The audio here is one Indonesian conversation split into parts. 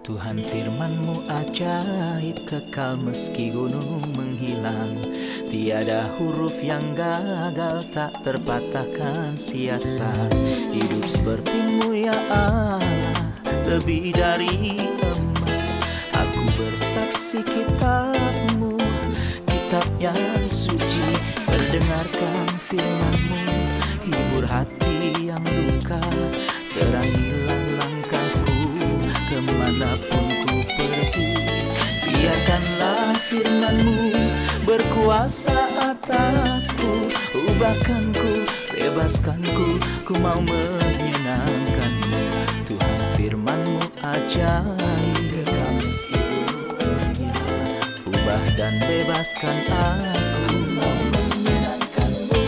Tuhan firman-Mu ajaib, kekal meski gunung menghilang. Tiada huruf yang gagal, tak terpatahkan siasat. Hidup seperti-Mu ya Allah, lebih dari emas. Aku bersaksi kitab-Mu, kitab yang suci. Mendengarkan firman-Mu, hibur hati yang luka. Terangilah langkahku kemanapun ku pergi. Biarkanlah firman-Mu berkuasa atasku. Ubahkanku, bebaskanku, ku mau menyenangkan-Mu. Tuhan firman-Mu ajaib, kekal meski dunia. Ubah dan bebaskan aku, mau menyenangkan-Mu.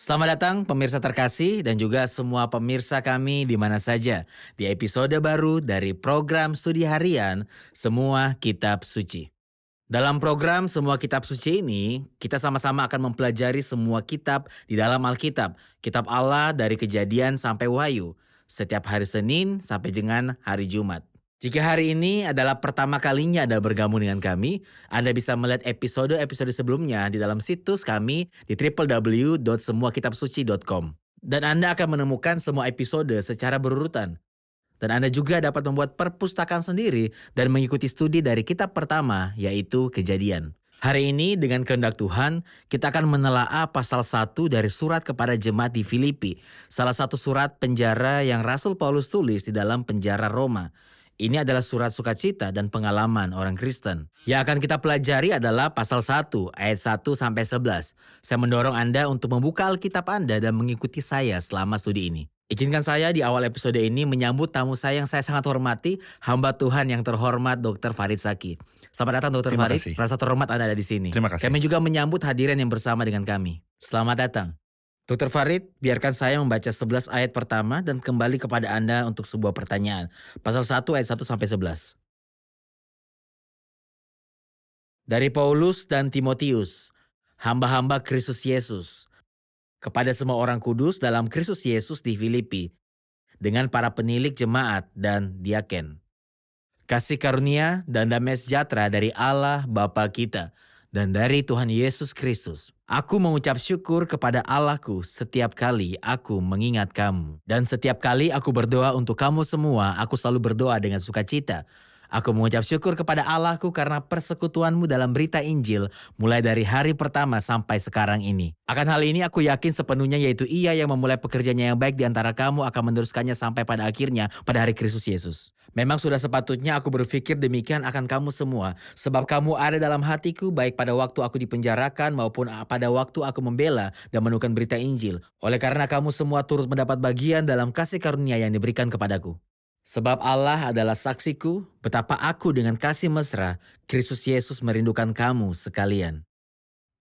Selamat datang pemirsa terkasih dan juga semua pemirsa kami di mana saja di episode baru dari program studi harian Semua Kitab Suci. Dalam program Semua Kitab Suci ini, kita sama-sama akan mempelajari semua kitab di dalam Alkitab, kitab Allah dari Kejadian sampai Wahyu, setiap hari Senin sampai dengan hari Jumat. Jika hari ini adalah pertama kalinya Anda bergabung dengan kami, Anda bisa melihat episode-episode sebelumnya di dalam situs kami di www.semuakitabsuci.com. Dan Anda akan menemukan semua episode secara berurutan. Dan Anda juga dapat membuat perpustakaan sendiri dan mengikuti studi dari kitab pertama, yaitu Kejadian. Hari ini dengan kehendak Tuhan, kita akan menelaah pasal 1 dari surat kepada jemaat di Filipi, salah satu surat penjara yang Rasul Paulus tulis di dalam penjara Roma. Ini adalah surat sukacita dan pengalaman orang Kristen. Yang akan kita pelajari adalah pasal 1 ayat 1 sampai 11. Saya mendorong Anda untuk membuka Alkitab Anda dan mengikuti saya selama studi ini. Izinkan saya di awal episode ini menyambut tamu saya yang saya sangat hormati, hamba Tuhan yang terhormat Dr. Farid Zaki. Selamat datang Dr. Terima Farid, kasih. merasa terhormat Anda ada di sini. Terima kasih. Kami juga menyambut hadirin yang bersama dengan kami. Selamat datang. Dr. Farid, biarkan saya membaca 11 ayat pertama dan kembali kepada Anda untuk sebuah pertanyaan. Pasal 1 ayat 1 sampai 11. Dari Paulus dan Timotius, hamba-hamba Kristus Yesus, kepada semua orang kudus dalam Kristus Yesus di Filipi, dengan para penilik jemaat dan diaken. Kasih karunia dan damai sejahtera dari Allah Bapa kita dan dari Tuhan Yesus Kristus. Aku mengucap syukur kepada Allahku setiap kali aku mengingat kamu. Dan setiap kali aku berdoa untuk kamu semua, aku selalu berdoa dengan sukacita. Aku mengucap syukur kepada Allahku karena persekutuanmu dalam berita Injil mulai dari hari pertama sampai sekarang ini. Akan hal ini aku yakin sepenuhnya, yaitu Ia yang memulai pekerjaannya yang baik di antara kamu akan meneruskannya sampai pada akhirnya pada hari Kristus Yesus. Memang sudah sepatutnya aku berpikir demikian akan kamu semua, sebab kamu ada dalam hatiku baik pada waktu aku dipenjarakan maupun pada waktu aku membela dan menukan berita Injil. Oleh karena kamu semua turut mendapat bagian dalam kasih karunia yang diberikan kepadaku. Sebab Allah adalah saksiku betapa aku dengan kasih mesra Kristus Yesus merindukan kamu sekalian.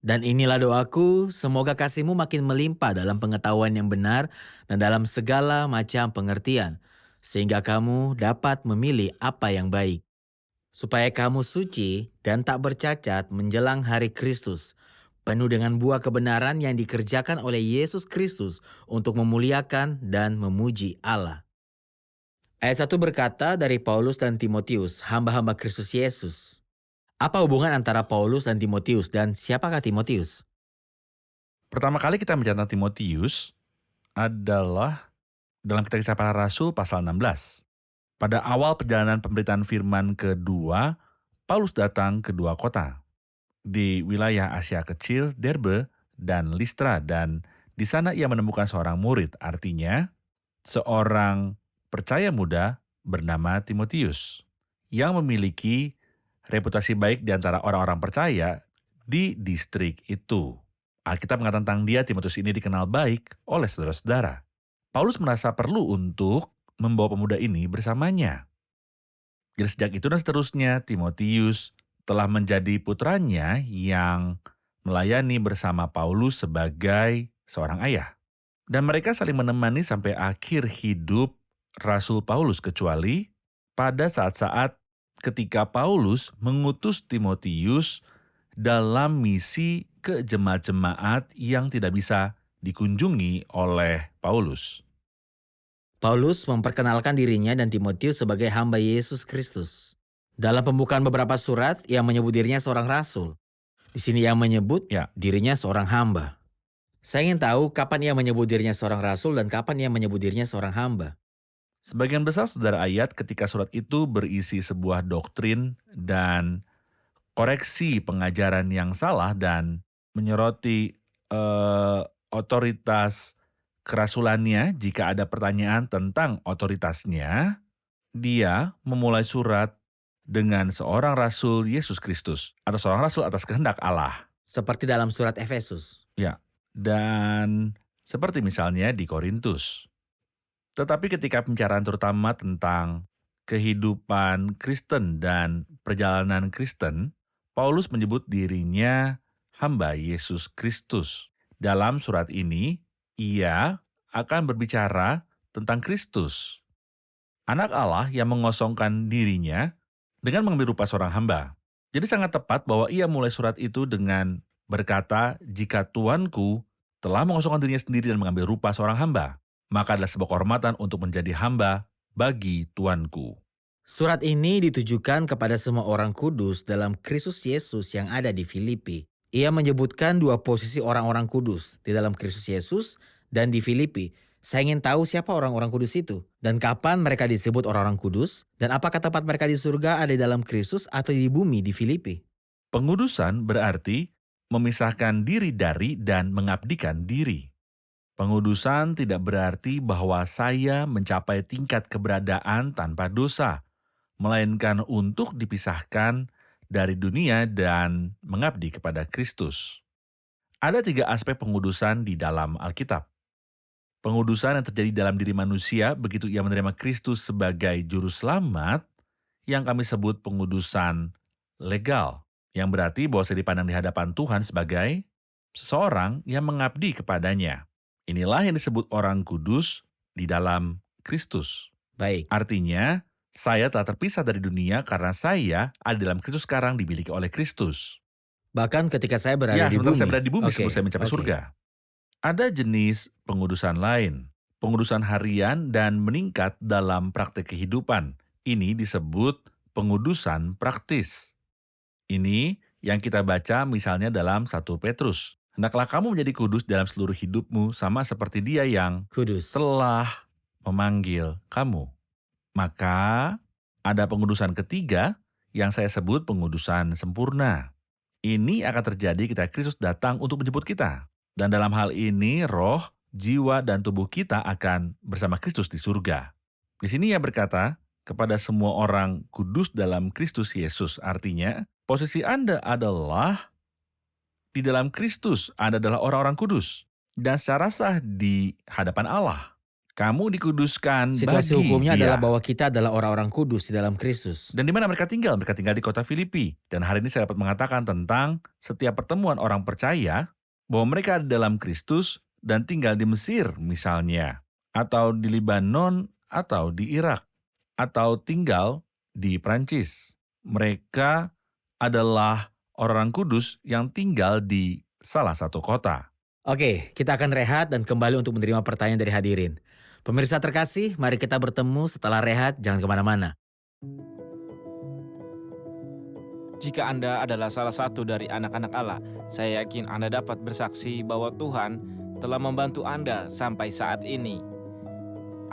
Dan inilah doaku, semoga kasihmu makin melimpah dalam pengetahuan yang benar dan dalam segala macam pengertian, sehingga kamu dapat memilih apa yang baik. Supaya kamu suci dan tak bercacat menjelang hari Kristus, penuh dengan buah kebenaran yang dikerjakan oleh Yesus Kristus untuk memuliakan dan memuji Allah. Ayat 1 berkata dari Paulus dan Timotius, hamba-hamba Kristus Yesus. Apa hubungan antara Paulus dan Timotius dan siapakah Timotius? Pertama kali kita bicara tentang Timotius adalah dalam kitab Kisah Para Rasul pasal 16. Pada awal perjalanan pemberitaan firman kedua, Paulus datang ke dua kota di wilayah Asia Kecil, Derbe dan Listra, dan di sana ia menemukan seorang murid, artinya seorang percaya muda bernama Timotius yang memiliki reputasi baik di antara orang-orang percaya di distrik itu. Alkitab mengatakan tentang dia, Timotius ini dikenal baik oleh saudara-saudara. Paulus merasa perlu untuk membawa pemuda ini bersamanya. Dan sejak itu dan seterusnya, Timotius telah menjadi putranya yang melayani bersama Paulus sebagai seorang ayah. Dan mereka saling menemani sampai akhir hidup Rasul Paulus, kecuali pada saat-saat ketika Paulus mengutus Timotius dalam misi ke jemaat-jemaat yang tidak bisa dikunjungi oleh Paulus. Paulus memperkenalkan dirinya dan Timotius sebagai hamba Yesus Kristus. Dalam pembukaan beberapa surat, ia menyebut dirinya seorang rasul. Di sini ia menyebut dirinya seorang hamba. Saya ingin tahu kapan ia menyebut dirinya seorang rasul dan kapan ia menyebut dirinya seorang hamba. Sebagian besar saudara ayat ketika surat itu berisi sebuah doktrin dan koreksi pengajaran yang salah dan menyoroti otoritas kerasulannya. Jika ada pertanyaan tentang otoritasnya, dia memulai surat dengan seorang rasul Yesus Kristus atau seorang rasul atas kehendak Allah. Seperti dalam surat Efesus. Ya, dan seperti misalnya di Korintus. Tetapi ketika pembicaraan terutama tentang kehidupan Kristen dan perjalanan Kristen, Paulus menyebut dirinya hamba Yesus Kristus. Dalam surat ini, ia akan berbicara tentang Kristus, anak Allah yang mengosongkan dirinya dengan mengambil rupa seorang hamba. Jadi sangat tepat bahwa ia mulai surat itu dengan berkata, jika Tuanku telah mengosongkan dirinya sendiri dan mengambil rupa seorang hamba, maka adalah sebuah kehormatan untuk menjadi hamba bagi Tuanku. Surat ini ditujukan kepada semua orang kudus dalam Kristus Yesus yang ada di Filipi. Ia menyebutkan dua posisi orang-orang kudus di dalam Kristus Yesus dan di Filipi. Saya ingin tahu siapa orang-orang kudus itu dan kapan mereka disebut orang-orang kudus dan apakah tempat mereka di surga ada di dalam Kristus atau di bumi di Filipi. Pengudusan berarti memisahkan diri dari dan mengabdikan diri. Pengudusan tidak berarti bahwa saya mencapai tingkat keberadaan tanpa dosa, melainkan untuk dipisahkan dari dunia dan mengabdi kepada Kristus. Ada 3 aspek pengudusan di dalam Alkitab. Pengudusan yang terjadi dalam diri manusia begitu ia menerima Kristus sebagai juru selamat, yang kami sebut pengudusan legal, yang berarti bahwa saya dipandang di hadapan Tuhan sebagai seseorang yang mengabdi kepadanya. Inilah yang disebut orang kudus di dalam Kristus. Baik. Artinya, saya telah terpisah dari dunia karena saya ada dalam Kristus sekarang dimiliki oleh Kristus. Bahkan ketika saya berada di bumi. Saya berada di bumi sebelum saya mencapai Oke. surga. Ada jenis pengudusan lain, pengudusan harian dan meningkat dalam praktek kehidupan. Ini disebut pengudusan praktis. Ini yang kita baca misalnya dalam 1 Petrus. Hendaklah kamu menjadi kudus dalam seluruh hidupmu sama seperti Dia yang Kudus. telah memanggil kamu. Maka ada pengudusan ketiga yang saya sebut pengudusan sempurna. Ini akan terjadi ketika Kristus datang untuk menjemput kita. Dan dalam hal ini roh, jiwa, dan tubuh kita akan bersama Kristus di surga. Di sini ia berkata kepada semua orang kudus dalam Kristus Yesus. Artinya posisi Anda adalah di dalam Kristus. Anda adalah orang-orang kudus. Dan secara sah di hadapan Allah. Kamu dikuduskan Situasi bagi hukumnya Dia. adalah bahwa kita adalah orang-orang kudus di dalam Kristus. Dan di mana mereka tinggal? Mereka tinggal di kota Filipi. Dan hari ini saya dapat mengatakan tentang setiap pertemuan orang percaya bahwa mereka ada dalam Kristus dan tinggal di Mesir misalnya, atau di Libanon, atau di Irak, atau tinggal di Prancis. Mereka adalah orang kudus yang tinggal di salah satu kota. Oke, kita akan rehat dan kembali untuk menerima pertanyaan dari hadirin. Pemirsa terkasih, mari kita bertemu setelah rehat, jangan kemana-mana. Jika Anda adalah salah satu dari anak-anak Allah, saya yakin Anda dapat bersaksi bahwa Tuhan telah membantu Anda sampai saat ini.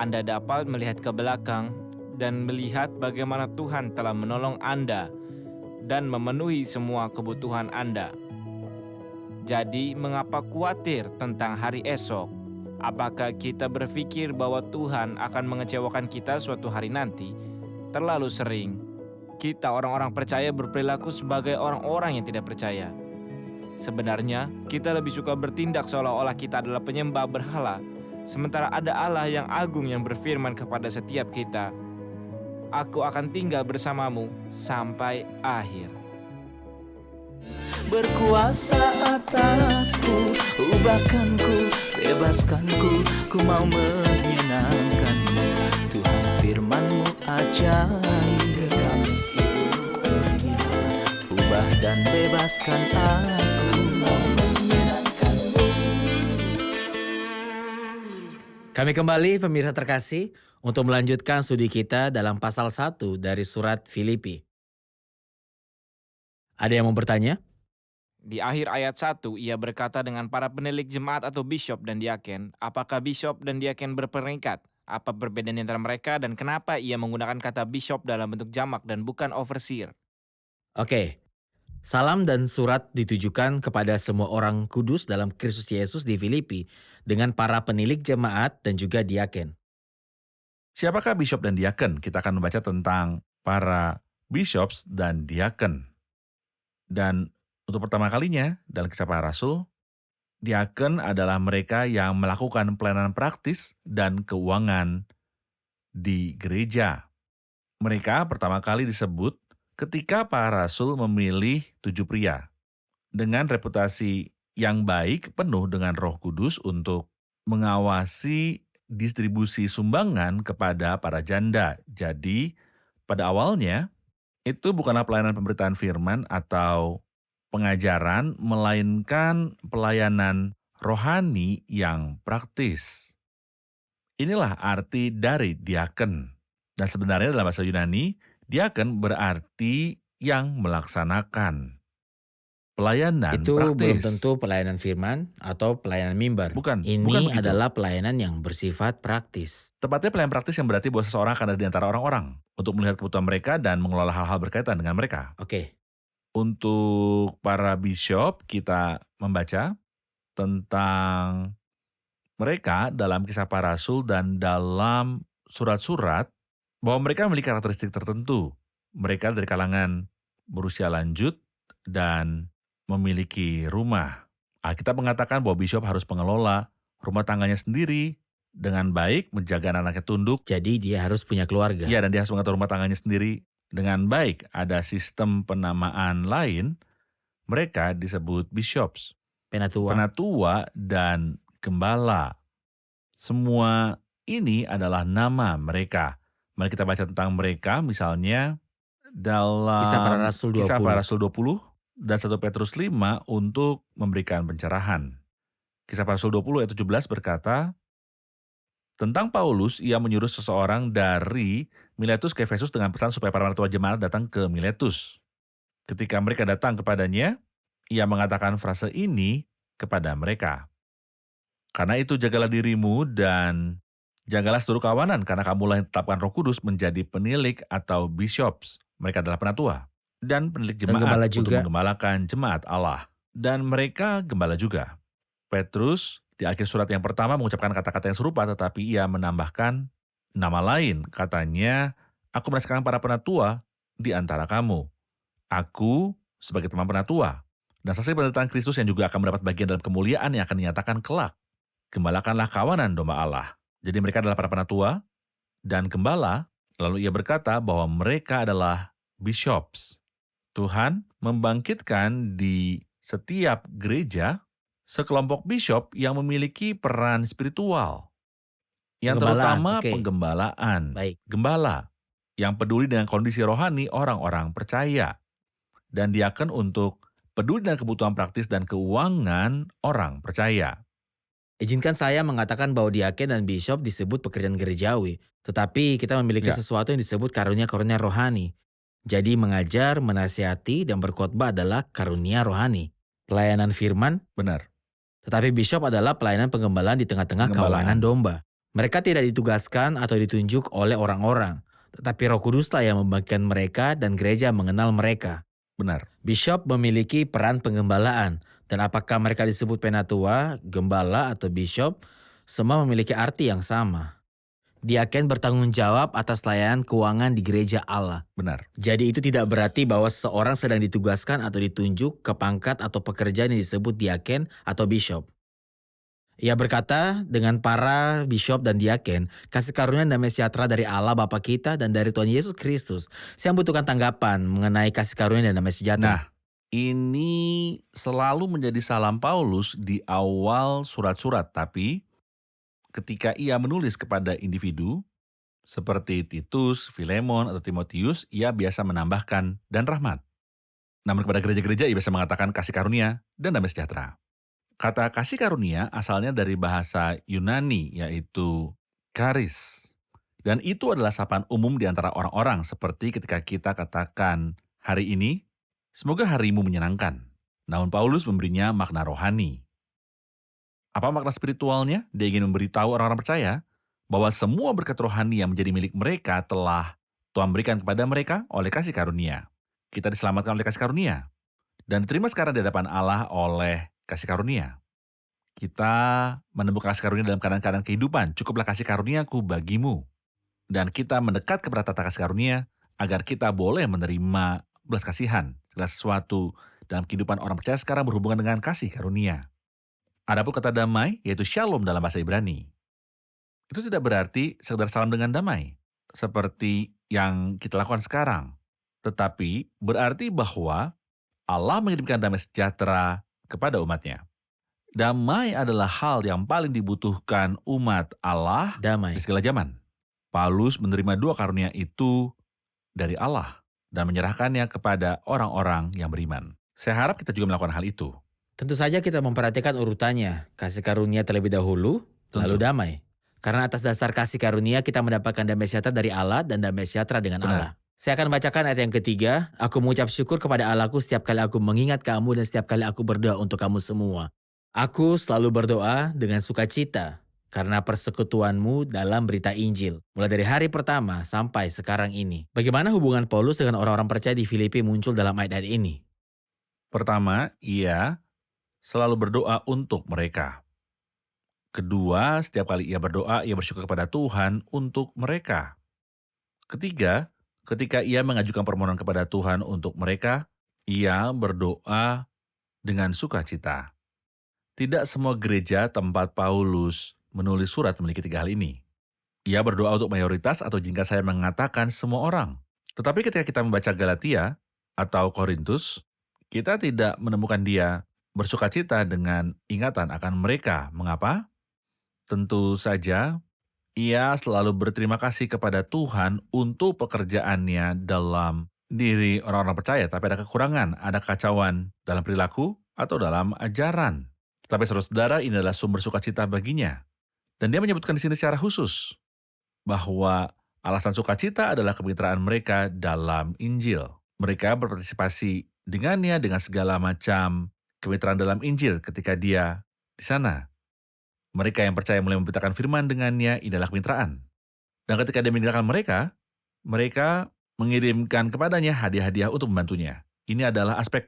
Anda dapat melihat ke belakang dan melihat bagaimana Tuhan telah menolong Anda dan memenuhi semua kebutuhan Anda. Jadi, mengapa khawatir tentang hari esok? Apakah kita berpikir bahwa Tuhan akan mengecewakan kita suatu hari nanti? Terlalu sering kita orang-orang percaya berperilaku sebagai orang-orang yang tidak percaya. Sebenarnya, kita lebih suka bertindak seolah-olah kita adalah penyembah berhala, sementara ada Allah yang agung yang berfirman kepada setiap kita, "Aku akan tinggal bersamamu sampai akhir." Berkuasa atasku, ubahkanku, bebaskanku, ku mau menyenangkanmu. Tuhan firman-Mu ajaib, kekal meskipun ubah dan bebaskan aku, mau menyenangkanmu. Kami kembali pemirsa terkasih untuk melanjutkan studi kita dalam pasal 1 dari surat Filipi. Ada yang mau bertanya? Di akhir ayat 1, ia berkata dengan para penilik jemaat atau bishop dan diaken, apakah bishop dan diaken berperingkat? Apa perbedaan antara mereka dan kenapa ia menggunakan kata bishop dalam bentuk jamak dan bukan overseer? Oke. Salam dan surat ditujukan kepada semua orang kudus dalam Kristus Yesus di Filipi dengan para penilik jemaat dan juga diaken. Siapakah bishop dan diaken? Kita akan membaca tentang para bishops dan diaken. Dan untuk pertama kalinya dalam Kisah Para Rasul, diaken adalah mereka yang melakukan pelayanan praktis dan keuangan di gereja. Mereka pertama kali disebut ketika para rasul memilih 7 pria dengan reputasi yang baik penuh dengan Roh Kudus untuk mengawasi distribusi sumbangan kepada para janda. Jadi, pada awalnya itu bukanlah pelayanan pemberitaan firman atau pengajaran, melainkan pelayanan rohani yang praktis. Inilah arti dari diaken. Dan sebenarnya dalam bahasa Yunani, diaken berarti yang melaksanakan. Pelayanan Itu praktis. belum tentu pelayanan firman atau pelayanan mimbar. Bukan Ini begitu. adalah pelayanan yang bersifat praktis. Tepatnya pelayanan praktis yang berarti bahwa seseorang akan ada di antara orang-orang untuk melihat kebutuhan mereka dan mengelola hal-hal berkaitan dengan mereka. Oke. Untuk para bishop, kita membaca tentang mereka dalam Kisah Para Rasul dan dalam surat-surat bahwa mereka memiliki karakteristik tertentu. Mereka dari kalangan berusia lanjut dan memiliki rumah. Alkitab mengatakan bahwa bishop harus mengelola rumah tangganya sendiri dengan baik, menjaga anak-anaknya tunduk. Jadi dia harus punya keluarga. Ya, dan dia harus mengatur rumah tangganya sendiri dengan baik. Ada sistem penamaan lain, mereka disebut bishops, Penatua. penatua dan gembala. Semua ini adalah nama mereka. Mari kita baca tentang mereka, misalnya dalam Kisah Para Rasul 20. Kisah Para Rasul 20 dan 1 Petrus 5 untuk memberikan pencerahan. Kisah Para Rasul 20 ayat 17 berkata, tentang Paulus, ia menyuruh seseorang dari Miletus ke Efesus dengan pesan supaya para penatua jemaat datang ke Miletus. Ketika mereka datang kepadanya, ia mengatakan frase ini kepada mereka. Karena itu jagalah dirimu dan jagalah seluruh kawanan, karena kamulah yang tetapkan Roh Kudus menjadi penilik atau bishops. Mereka adalah penatua. Dan penilik jemaat gembala untuk juga. menggembalakan jemaat Allah. Dan mereka gembala juga. Petrus di akhir surat yang pertama mengucapkan kata-kata yang serupa, tetapi ia menambahkan nama lain. Katanya, aku merasakan para penatua di antara kamu. Aku sebagai teman penatua. Dan saksi penderitaan Kristus yang juga akan mendapat bagian dalam kemuliaan yang akan dinyatakan kelak. Gembalakanlah kawanan domba Allah. Jadi mereka adalah para penatua dan gembala. Lalu ia berkata bahwa mereka adalah bishops. Tuhan membangkitkan di setiap gereja sekelompok bishop yang memiliki peran spiritual. Yang Penggembalaan, terutama oke. penggembalaan. Baik. Gembala yang peduli dengan kondisi rohani orang-orang percaya. Dan diaken untuk peduli dengan kebutuhan praktis dan keuangan orang percaya. Izinkan saya mengatakan bahwa diaken dan bishop disebut pekerjaan gerejawi. Tetapi kita memiliki Ya. sesuatu yang disebut karunia-karunia rohani. Jadi mengajar, menasihati, dan berkhotbah adalah karunia rohani. Pelayanan firman, Benar. tetapi bishop adalah pelayanan penggembalaan di tengah-tengah Penggembalaan. kawanan domba. Mereka tidak ditugaskan atau ditunjuk oleh orang-orang. Tetapi Roh Kuduslah yang membangkitkan mereka dan gereja mengenal mereka. Benar. Bishop memiliki peran penggembalaan. Dan apakah mereka disebut penatua, gembala, atau bishop, semua memiliki arti yang sama. Diaken bertanggung jawab atas layanan keuangan di gereja Allah. Benar. Jadi itu tidak berarti bahwa seseorang sedang ditugaskan atau ditunjuk ke pangkat atau pekerjaan yang disebut diaken atau bishop. Ia berkata, dengan para bishop dan diaken, kasih karunia dan damai sejahtera dari Allah Bapa kita dan dari Tuhan Yesus Kristus. Saya membutuhkan tanggapan mengenai kasih karunia dan damai sejahtera. Nah, ini selalu menjadi salam Paulus di awal surat-surat, tapi ketika ia menulis kepada individu seperti Titus, Filemon, atau Timotius, ia biasa menambahkan dan rahmat. Namun kepada gereja-gereja ia biasa mengatakan kasih karunia dan damai sejahtera. Kata kasih karunia asalnya dari bahasa Yunani, yaitu charis. Dan itu adalah sapaan umum di antara orang-orang, seperti ketika kita katakan, hari ini, semoga harimu menyenangkan. Namun Paulus memberinya makna rohani. Apa makna spiritualnya? Dia ingin memberitahu orang-orang percaya bahwa semua berkat rohani yang menjadi milik mereka telah Tuhan berikan kepada mereka oleh kasih karunia. Kita diselamatkan oleh kasih karunia dan diterima sekarang di hadapan Allah oleh kasih karunia. Kita menemukan kasih karunia dalam keadaan-keadaan kehidupan. Cukuplah kasih karuniaku bagimu. Dan kita mendekat kepada tata kasih karunia agar kita boleh menerima belas kasihan. Segala sesuatu dalam kehidupan orang percaya sekarang berhubungan dengan kasih karunia. Adapun kata damai, yaitu shalom dalam bahasa Ibrani. Itu tidak berarti sekedar salam dengan damai, seperti yang kita lakukan sekarang. Tetapi berarti bahwa Allah mengirimkan damai sejahtera kepada umatnya. Damai adalah hal yang paling dibutuhkan umat Allah Damai. di segala zaman. Paulus menerima dua karunia itu dari Allah dan menyerahkannya kepada orang-orang yang beriman. Saya harap kita juga melakukan hal itu. Tentu saja kita memperhatikan urutannya. Kasih karunia terlebih dahulu, lalu Tentu. damai. Karena atas dasar kasih karunia kita mendapatkan damai sejahtera dari Allah dan damai sejahtera dengan Benar. Allah. Saya akan bacakan ayat yang ketiga. Aku mengucap syukur kepada Allahku setiap kali aku mengingat kamu dan setiap kali aku berdoa untuk kamu semua. Aku selalu berdoa dengan sukacita karena persekutuanmu dalam berita Injil. Mulai dari hari pertama sampai sekarang ini. Bagaimana hubungan Paulus dengan orang-orang percaya di Filipi muncul dalam ayat-ayat ini? Pertama, ia selalu berdoa untuk mereka. Kedua, setiap kali ia berdoa, ia bersyukur kepada Tuhan untuk mereka. Ketiga, ketika ia mengajukan permohonan kepada Tuhan untuk mereka, ia berdoa dengan sukacita. Tidak semua gereja tempat Paulus menulis surat memiliki tiga hal ini. Ia berdoa untuk mayoritas atau jika saya mengatakan semua orang. Tetapi ketika kita membaca Galatia atau Korintus, kita tidak menemukan dia bersukacita dengan ingatan akan mereka. Mengapa? Tentu saja, ia selalu berterima kasih kepada Tuhan untuk pekerjaannya dalam diri orang-orang percaya. Tapi ada kekurangan, ada kekacauan dalam perilaku atau dalam ajaran. Tetapi saudara-saudara, ini adalah sumber sukacita baginya. Dan dia menyebutkan di sini secara khusus bahwa alasan sukacita adalah kemitraan mereka dalam Injil. Mereka berpartisipasi dengannya dengan segala macam kemitraan dalam Injil ketika dia di sana. Mereka yang percaya mulai memberitakan firman dengannya, ini adalah kemitraan. Dan ketika dia meninggalkan mereka, mereka mengirimkan kepadanya hadiah-hadiah untuk membantunya. Ini adalah aspek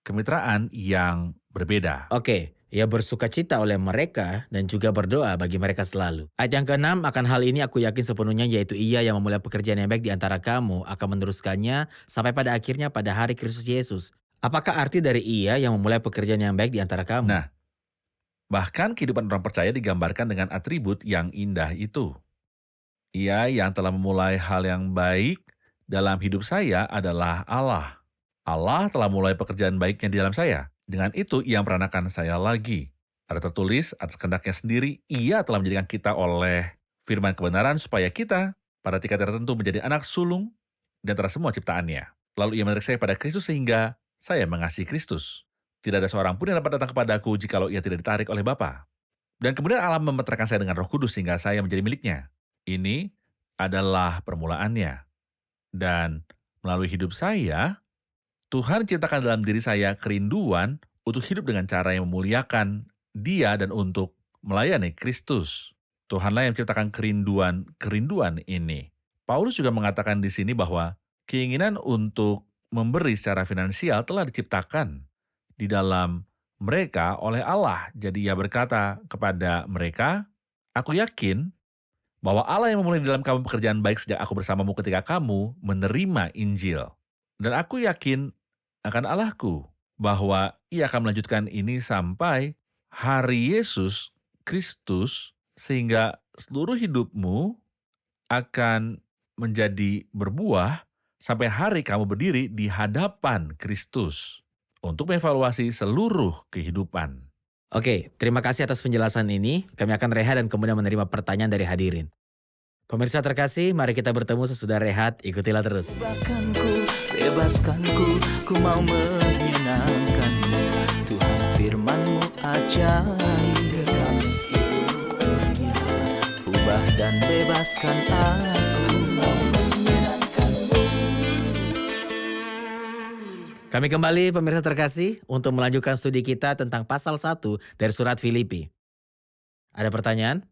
kemitraan yang berbeda. Oke, ia bersukacita oleh mereka dan juga berdoa bagi mereka selalu. Ayat yang ke-6, akan hal ini aku yakin sepenuhnya, yaitu ia yang memulai pekerjaan yang baik di antara kamu akan meneruskannya sampai pada akhirnya pada hari Kristus Yesus. Apakah arti dari ia yang memulai pekerjaan yang baik di antara kamu? Nah, bahkan kehidupan orang percaya digambarkan dengan atribut yang indah itu. Ia yang telah memulai hal yang baik dalam hidup saya adalah Allah. Allah telah mulai pekerjaan baiknya di dalam saya. Dengan itu, ia memperanakan saya lagi. Ada tertulis atas kehendaknya sendiri, ia telah menjadikan kita oleh firman kebenaran supaya kita, pada tingkat tertentu menjadi anak sulung di antara semua ciptaannya. Lalu ia menarik saya pada Kristus sehingga saya mengasihi Kristus. Tidak ada seorang pun yang dapat datang kepadaku jikalau ia tidak ditarik oleh Bapa. Dan kemudian Allah memeterkan saya dengan Roh Kudus sehingga saya menjadi miliknya. Ini adalah permulaannya. Dan melalui hidup saya, Tuhan ciptakan dalam diri saya kerinduan untuk hidup dengan cara yang memuliakan Dia dan untuk melayani Kristus. Tuhanlah yang menciptakan kerinduan ini. Paulus juga mengatakan di sini bahwa keinginan untuk memberi secara finansial telah diciptakan di dalam mereka oleh Allah. Jadi ia berkata kepada mereka, aku yakin bahwa Allah yang memulai di dalam kamu pekerjaan baik sejak aku bersamamu ketika kamu menerima Injil. Dan aku yakin akan Allahku bahwa ia akan melanjutkan ini sampai hari Yesus Kristus sehingga seluruh hidupmu akan menjadi berbuah sampai hari kamu berdiri di hadapan Kristus untuk mengevaluasi seluruh kehidupan. Oke, terima kasih atas penjelasan ini. Kami akan rehat dan kemudian menerima pertanyaan dari hadirin. Pemirsa terkasih, mari kita bertemu sesudah rehat. Ikutilah terus. Ubahkanku, bebaskanku, ku mau menyenangkanmu. Tuhan firman-Mu ajaib. Kekasih sepenuhnya, ubah dan bebaskan aku, mau menyenangkanmu. Kami kembali pemirsa terkasih untuk melanjutkan studi kita tentang pasal 1 dari surat Filipi. Ada pertanyaan?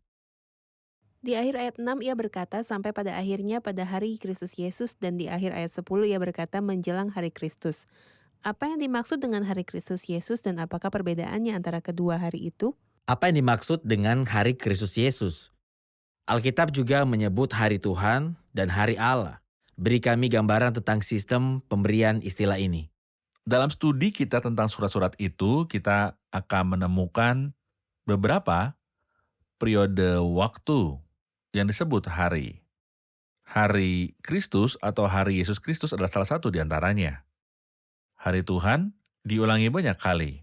Di akhir ayat 6 ia berkata sampai pada akhirnya pada hari Kristus Yesus, dan di akhir ayat 10 ia berkata menjelang hari Kristus. Apa yang dimaksud dengan hari Kristus Yesus dan apakah perbedaannya antara kedua hari itu? Apa yang dimaksud dengan hari Kristus Yesus? Alkitab juga menyebut hari Tuhan dan hari Allah. Beri kami gambaran tentang sistem pemberian istilah ini. Dalam studi kita tentang surat-surat itu, kita akan menemukan beberapa periode waktu yang disebut hari. Hari Kristus atau hari Yesus Kristus adalah salah satu di antaranya. Hari Tuhan diulangi banyak kali.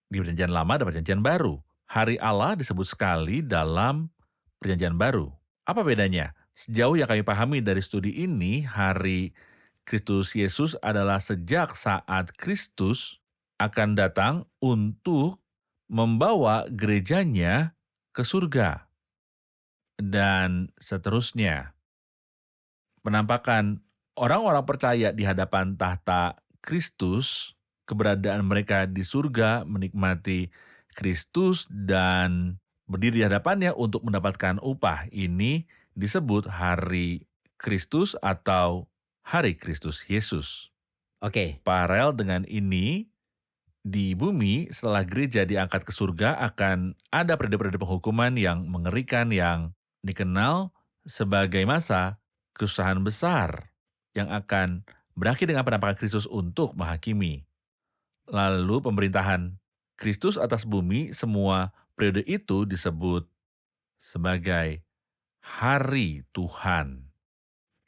Di Perjanjian Lama dan Perjanjian Baru. Hari Allah disebut sekali dalam Perjanjian Baru. Apa bedanya? Sejauh yang kami pahami dari studi ini, hari Kristus Yesus adalah sejak saat Kristus akan datang untuk membawa gerejanya ke surga. Dan seterusnya. Penampakan orang-orang percaya di hadapan tahta Kristus, keberadaan mereka di surga, menikmati Kristus dan berdiri di hadapannya untuk mendapatkan upah. Ini disebut hari Kristus atau hari Kristus Yesus. Oke, Paralel dengan ini, di bumi setelah gereja diangkat ke surga akan ada periode-periode penghukuman yang mengerikan yang dikenal sebagai masa kesusahan besar yang akan berakhir dengan penampakan Kristus untuk menghakimi. Lalu pemerintahan Kristus atas bumi, semua periode itu disebut sebagai hari Tuhan.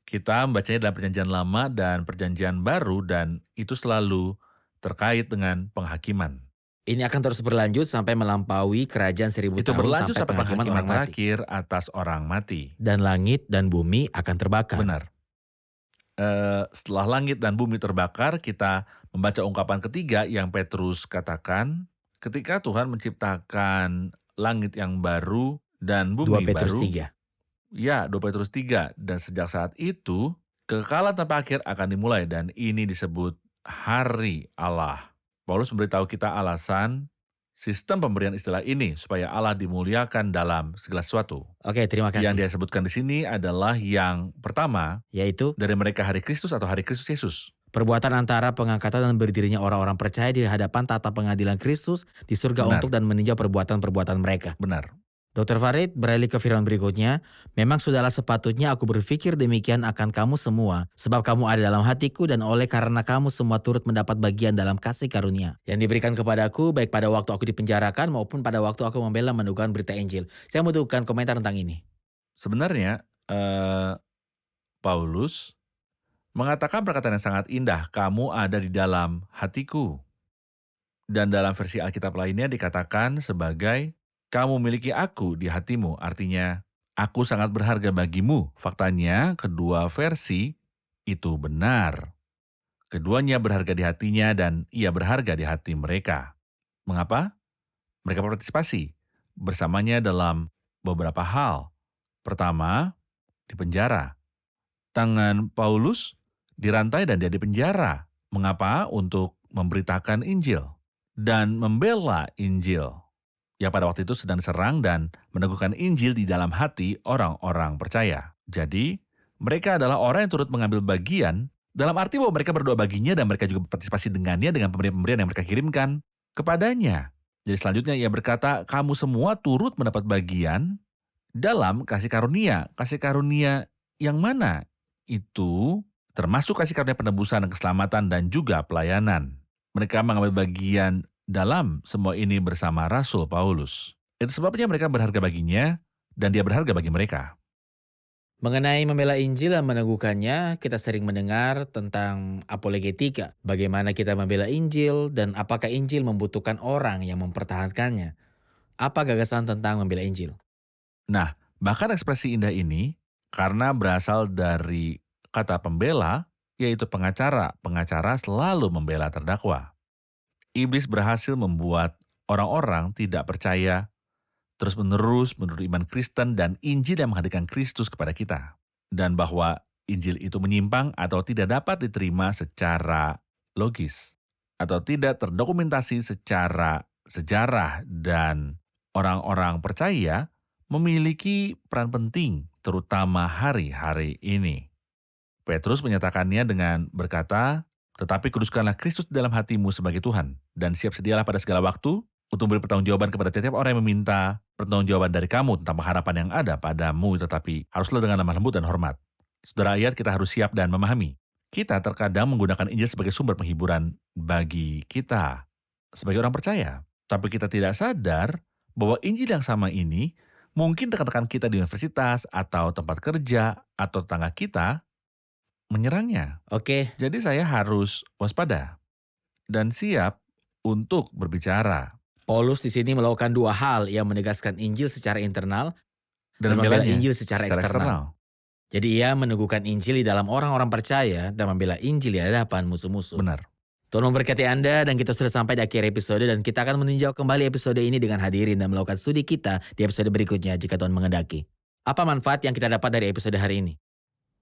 Kita membacanya dalam Perjanjian Lama dan Perjanjian Baru dan itu selalu terkait dengan penghakiman. ini akan terus berlanjut sampai melampaui kerajaan 1000 Itu tahun berlanjut sampai sampai penghakiman penghakiman orang mati. terakhir atas orang mati. Dan langit dan bumi akan terbakar. Benar. Setelah langit dan bumi terbakar, kita membaca ungkapan ketiga yang Petrus katakan, ketika Tuhan menciptakan langit yang baru dan 2 bumi Petrus baru. 3. Ya, 2 Petrus 3. Dan sejak saat itu, kekekalan tanpa akhir akan dimulai dan ini disebut hari Allah. Paulus memberitahu kita alasan sistem pemberian istilah ini supaya Allah dimuliakan dalam segala sesuatu. Oke, terima kasih. Yang dia sebutkan di sini adalah yang pertama, Yaitu dari mereka hari Kristus atau hari Kristus Yesus. perbuatan antara pengangkatan dan berdirinya orang-orang percaya di hadapan tata pengadilan Kristus di surga Benar. untuk dan meninjau perbuatan-perbuatan mereka. Benar. Dr. Farid beralih ke firman berikutnya, memang sudahlah sepatutnya aku berpikir demikian akan kamu semua, sebab kamu ada dalam hatiku dan oleh karena kamu semua turut mendapat bagian dalam kasih karunia yang diberikan kepadaku, baik pada waktu aku dipenjarakan maupun pada waktu aku membela mendugaan berita Injil. Saya membutuhkan komentar tentang ini. Sebenarnya, Paulus mengatakan perkataan yang sangat indah, kamu ada di dalam hatiku. Dan dalam versi Alkitab lainnya dikatakan sebagai, kamu miliki aku di hatimu, artinya aku sangat berharga bagimu. Faktanya, kedua versi itu benar. Keduanya berharga di hatinya dan ia berharga di hati mereka. Mengapa? Mereka berpartisipasi bersamanya dalam beberapa hal. Pertama, di penjara. Tangan Paulus dirantai dan dia dipenjara. Mengapa? Untuk memberitakan Injil dan membela Injil. Ya pada waktu itu sedang diserang dan meneguhkan Injil di dalam hati orang-orang percaya. Jadi, mereka adalah orang yang turut mengambil bagian dalam arti bahwa mereka berdoa baginya dan mereka juga berpartisipasi dengannya dengan pemberian-pemberian yang mereka kirimkan kepadanya. Jadi selanjutnya ia berkata, kamu semua turut mendapat bagian dalam kasih karunia. Kasih karunia yang mana? Itu termasuk kasih karunia penebusan dan keselamatan dan juga pelayanan. Mereka mengambil bagian dalam semua ini bersama Rasul Paulus. Itu sebabnya mereka berharga baginya dan dia berharga bagi mereka. Mengenai membela Injil dan meneguhkannya, kita sering mendengar tentang apologetika. Bagaimana kita membela Injil dan apakah Injil membutuhkan orang yang mempertahankannya. Apa gagasan tentang membela Injil? Nah, bahkan ekspresi indah ini karena berasal dari kata pembela, yaitu pengacara. Pengacara selalu membela terdakwa. Iblis berhasil membuat orang-orang tidak percaya terus-menerus menurut iman Kristen dan Injil yang menghadirkan Kristus kepada kita. Dan bahwa Injil itu menyimpang atau tidak dapat diterima secara logis atau tidak terdokumentasi secara sejarah, dan orang-orang percaya memiliki peran penting terutama hari-hari ini. Petrus menyatakannya dengan berkata, "Tetapi kuduskanlah Kristus dalam hatimu sebagai Tuhan, dan siap sedialah pada segala waktu untuk memberi pertanggungjawaban kepada setiap orang yang meminta pertanggungjawaban dari kamu tentang pengharapan yang ada padamu, tetapi haruslah dengan lemah lembut dan hormat." Saudara, ayat kita harus siap dan memahami. Kita terkadang menggunakan Injil sebagai sumber penghiburan bagi kita sebagai orang percaya. Tapi kita tidak sadar bahwa Injil yang sama ini mungkin rekan-rekan kita di universitas atau tempat kerja atau tetangga kita menyerangnya. Oke, Jadi saya harus waspada dan siap untuk berbicara Paulus di sini melakukan dua hal. Ia menegaskan Injil secara internal dan membela membelanya Injil secara eksternal. Jadi ia meneguhkan Injil di dalam orang-orang percaya dan membela Injil di hadapan musuh-musuh. Benar. Tuhan memberkati Anda, dan kita sudah sampai di akhir episode, dan kita akan meninjau kembali episode ini dengan hadirin dan melakukan studi kita di episode berikutnya jika Tuhan mengendaki. Apa manfaat yang kita dapat dari episode hari ini?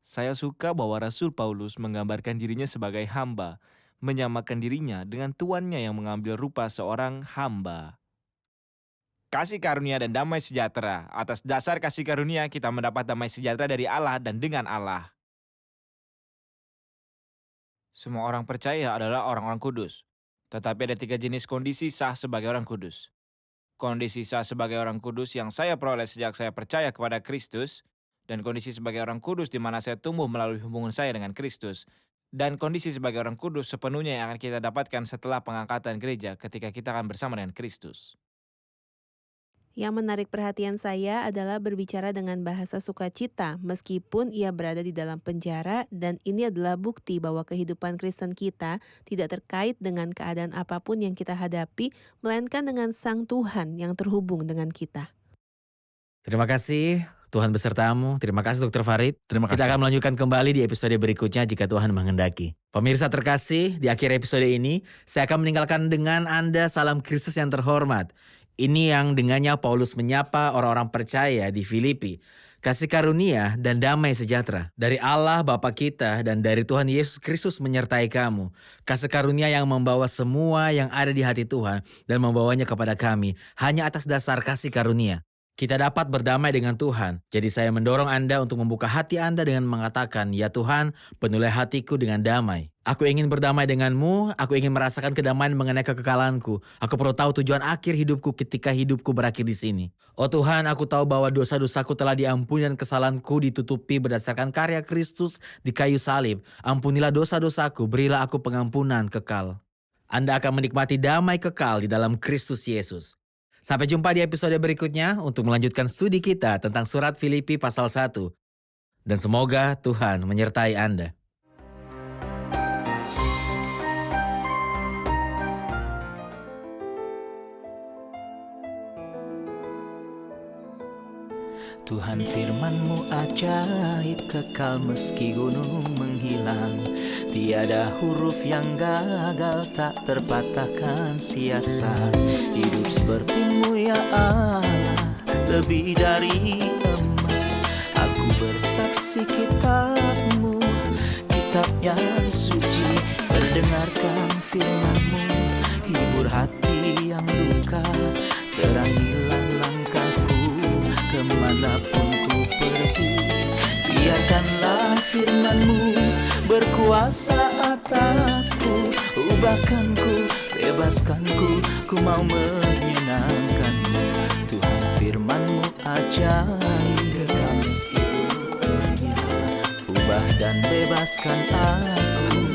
Saya suka bahwa Rasul Paulus menggambarkan dirinya sebagai hamba, menyamakan dirinya dengan tuannya yang mengambil rupa seorang hamba. Kasih karunia dan damai sejahtera. Atas dasar kasih karunia kita mendapat damai sejahtera dari Allah dan dengan Allah. Semua orang percaya adalah orang-orang kudus. Tetapi ada 3 jenis kondisi sah sebagai orang kudus. Kondisi sah sebagai orang kudus yang saya peroleh sejak saya percaya kepada Kristus, dan kondisi sebagai orang kudus di mana saya tumbuh melalui hubungan saya dengan Kristus, dan kondisi sebagai orang kudus sepenuhnya yang akan kita dapatkan setelah pengangkatan gereja ketika kita akan bersama dengan Kristus. Yang menarik perhatian saya adalah berbicara dengan bahasa sukacita meskipun ia berada di dalam penjara, dan ini adalah bukti bahwa kehidupan Kristen kita tidak terkait dengan keadaan apapun yang kita hadapi, melainkan dengan Sang Tuhan yang terhubung dengan kita. Terima kasih, Tuhan besertamu. Terima kasih Dr. Farid. Terima Kita kasih. akan melanjutkan kembali di episode berikutnya jika Tuhan menghendaki. Pemirsa terkasih, di akhir episode ini, saya akan meninggalkan dengan Anda salam Kristus yang terhormat. Ini yang dengannya Paulus menyapa orang-orang percaya di Filipi. Kasih karunia dan damai sejahtera dari Allah Bapa kita dan dari Tuhan Yesus Kristus menyertai kamu. Kasih karunia yang membawa semua yang ada di hati Tuhan dan membawanya kepada kami hanya atas dasar kasih karunia. Kita dapat berdamai dengan Tuhan. Jadi saya mendorong Anda untuk membuka hati Anda dengan mengatakan, "Ya Tuhan, penuhi hatiku dengan damai. Aku ingin berdamai denganmu, aku ingin merasakan kedamaian mengenai kekekalanku. Aku perlu tahu tujuan akhir hidupku ketika hidupku berakhir di sini. Oh Tuhan, aku tahu bahwa dosa-dosaku telah diampuni dan kesalahanku ditutupi berdasarkan karya Kristus di kayu salib. Ampunilah dosa-dosaku, berilah aku pengampunan kekal." Anda akan menikmati damai kekal di dalam Kristus Yesus. Sampai jumpa di episode berikutnya untuk melanjutkan studi kita tentang surat Filipi pasal 1. Dan semoga Tuhan menyertai Anda. Tuhan, firman-Mu ajaib, kekal meski gunung menghilang. Tiada huruf yang gagal, tak terpatahkan siasat. Hidup seperti-Mu ya Allah, lebih dari emas. Aku bersaksi kitab-Mu, kitab yang suci. Mendengarkan firman-Mu, hibur hati yang duka. Terangilah langkahku kemanapun ku pergi. Biarkanlah firman-Mu berkuasa atasku. Ubahkanku, bebaskanku, ku mau menyenangkan-Mu. Tuhan, firman-Mu ajaib, kekal meski dunia. Ubah dan bebaskan aku.